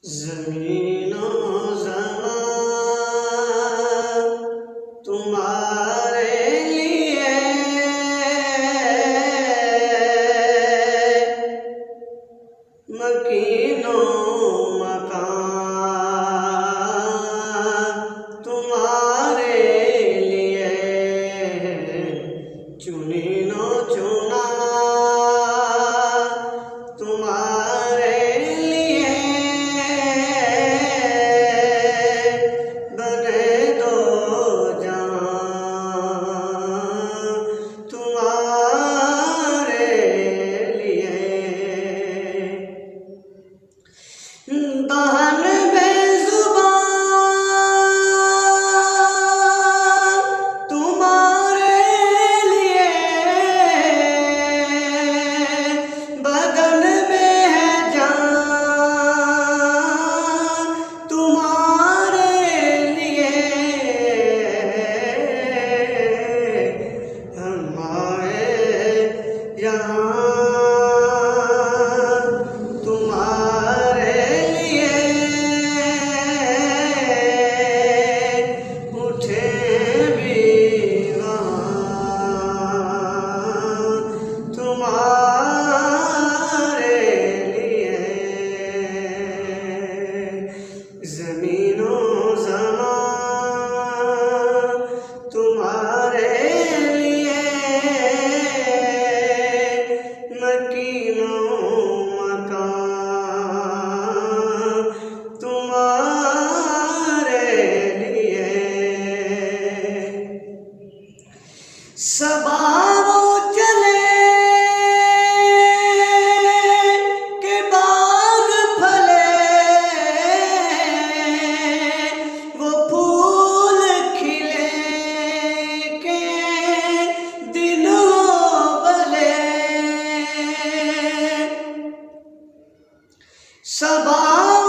ज़मीनो ज़मान तुम्हारे लिए मकीनो मकान तुम्हारे लिए चुनीनो चुना तुम्हारे लिए बने दो जान तुम्हारे लिए दहन बेज़ुबान तुम्हारे लिए बदन में है जान तुम्हारे लिए हमारे यहाँ ज़मीनो ज़मान तुम्हारे लिए मकीनो मकान तुम्हारे लिए सबारो चले के बाग फले वो फूल खिले के दिन बले सबा